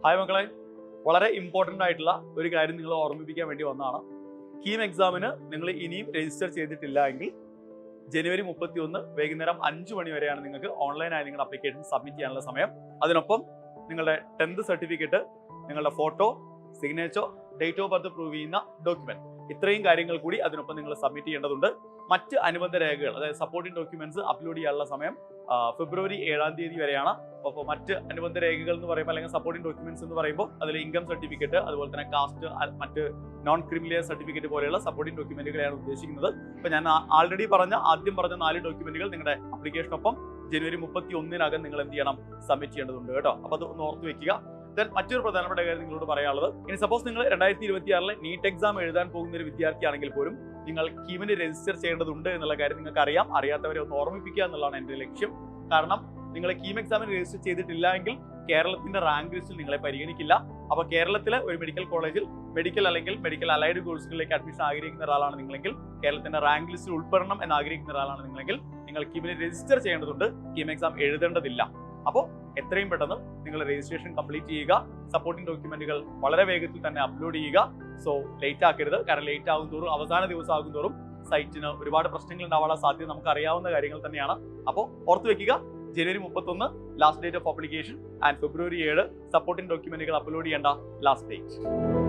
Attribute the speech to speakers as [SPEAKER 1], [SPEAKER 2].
[SPEAKER 1] Hi മക്കളെ, വളരെ important ആയിട്ടുള്ള ഒരു കാര്യം നിങ്ങൾ ഓർമ്മിപ്പിക്കാൻ വേണ്ടി വന്നതാണ്. കീം എക്സാമിന് നിങ്ങൾ ഇനിയും രജിസ്റ്റർ ചെയ്തിട്ടില്ല എങ്കിൽ ജനുവരി 31 വൈകുന്നേരം 5 മണി വരെയാണ് നിങ്ങൾക്ക് ഓൺലൈനായി നിങ്ങളുടെ അപ്ലിക്കേഷൻ സബ്മിറ്റ് ചെയ്യാനുള്ള സമയം. അതിനൊപ്പം നിങ്ങളുടെ 10th സർട്ടിഫിക്കറ്റ്, നിങ്ങളുടെ photo, signature, date of birth prove ചെയ്യുന്ന ഡോക്യുമെന്റ്, ഇത്രയും കാര്യങ്ങൾ കൂടി അതിനൊപ്പം നിങ്ങൾ സബ്മിറ്റ് ചെയ്യേണ്ടതുണ്ട്. മറ്റ് അനുബന്ധ രേഖകൾ, അതായത് സപ്പോർട്ടിംഗ് ഡോക്യുമെന്റ്സ് അപ്ലോഡ് ചെയ്യാനുള്ള സമയം ഫെബ്രുവരി 7-ാം തീയതി വരെയാണ്. അപ്പോൾ മറ്റ് അനുബന്ധ രേഖകൾ എന്ന് പറയുമ്പോൾ, അല്ലെങ്കിൽ സപ്പോർട്ടിംഗ് ഡോക്യുമെന്റ്സ് എന്ന് പറയുമ്പോൾ അതിൽ ഇൻകം സർട്ടിഫിക്കറ്റ്, അതുപോലെ തന്നെ കാസ്റ്റ്, മറ്റ് നോൺ ക്രിമിനൽ സർട്ടിഫിക്കറ്റ് പോലെയുള്ള സപ്പോർട്ടിംഗ് ഡോക്യുമെന്റുകളെയാണ് ഉദ്ദേശിക്കുന്നത്. ഇപ്പോൾ ഞാൻ ആൾറെഡി ആദ്യം പറഞ്ഞ 4 ഡോക്യുമെന്റുകൾ നിങ്ങളുടെ അപ്ലിക്കേഷനൊപ്പം ജനുവരി 31-നകം നിങ്ങൾ എന്ത് ചെയ്യണം, സബ്മിറ്റ് ചെയ്യേണ്ടതുണ്ട് കേട്ടോ. അപ്പോൾ അത് ഒന്ന് ഓർത്ത് വെക്കുക. ദെൻ മറ്റൊരു പ്രധാനപ്പെട്ട കാര്യം നിങ്ങളോട് പറയാനുള്ളത്, ഇനി സപ്പോസ് നിങ്ങൾ 2026 നീറ്റ് എക്സാം എഴുതാൻ പോകുന്ന ഒരു വിദ്യാർത്ഥിയാണെങ്കിൽ പോലും നിങ്ങൾ കീമിന് രജിസ്റ്റർ ചെയ്യേണ്ടതുണ്ട് എന്നുള്ള കാര്യം നിങ്ങൾക്ക് അറിയാം. അറിയാത്തവരെ ഒന്ന് ഓർമ്മിപ്പിക്കുക എന്നുള്ളതാണ് എൻ്റെ ലക്ഷ്യം. കാരണം നിങ്ങൾ കീം എക്സാമിന് രജിസ്റ്റർ ചെയ്തിട്ടില്ല എങ്കിൽ കേരളത്തിന്റെ റാങ്ക് ലിസ്റ്റിൽ നിങ്ങളെ പരിഗണിക്കില്ല. അപ്പോൾ കേരളത്തിലെ ഒരു മെഡിക്കൽ കോളേജിൽ മെഡിക്കൽ അല്ലെങ്കിൽ മെഡിക്കൽ അലൈഡ് കോഴ്സുകളിലേക്ക് അഡ്മിഷൻ ആഗ്രഹിക്കുന്ന ഒരാളാണ് നിങ്ങളെങ്കിൽ, കേരളത്തിന്റെ റാങ്ക് ലിസ്റ്റിൽ ഉൾപ്പെടണം എന്ന് ആഗ്രഹിക്കുന്ന ഒരാളാണ് നിങ്ങളെങ്കിൽ, നിങ്ങൾ കീമിന് രജിസ്റ്റർ ചെയ്യേണ്ടതുണ്ട്, കീം എക്സാം എഴുതേണ്ടതില്ല. അപ്പോൾ എത്രയും പെട്ടെന്ന് നിങ്ങൾ രജിസ്ട്രേഷൻ കംപ്ലീറ്റ് ചെയ്യുക. സപ്പോർട്ടിംഗ് ഡോക്യുമെന്റുകൾ വളരെ വേഗത്തിൽ തന്നെ അപ്ലോഡ് ചെയ്യുക. സോ ലേറ്റ് ആക്കരുത്. കാരണം ലേറ്റ് ആകും തോറും, അവസാന ദിവസം ആകും തോറും സൈറ്റിന് ഒരുപാട് പ്രശ്നങ്ങൾ ഉണ്ടാവാനുള്ള സാധ്യത നമുക്ക് അറിയാവുന്ന കാര്യങ്ങൾ തന്നെയാണ്. അപ്പോൾ ഓർത്ത് വെക്കുക, January 31 last date of application and February 7 supporting ഡോക്യുമെന്റുകൾ അപ്ലോഡ് ചെയ്യേണ്ട ലാസ്റ്റ് ഡേറ്റ്.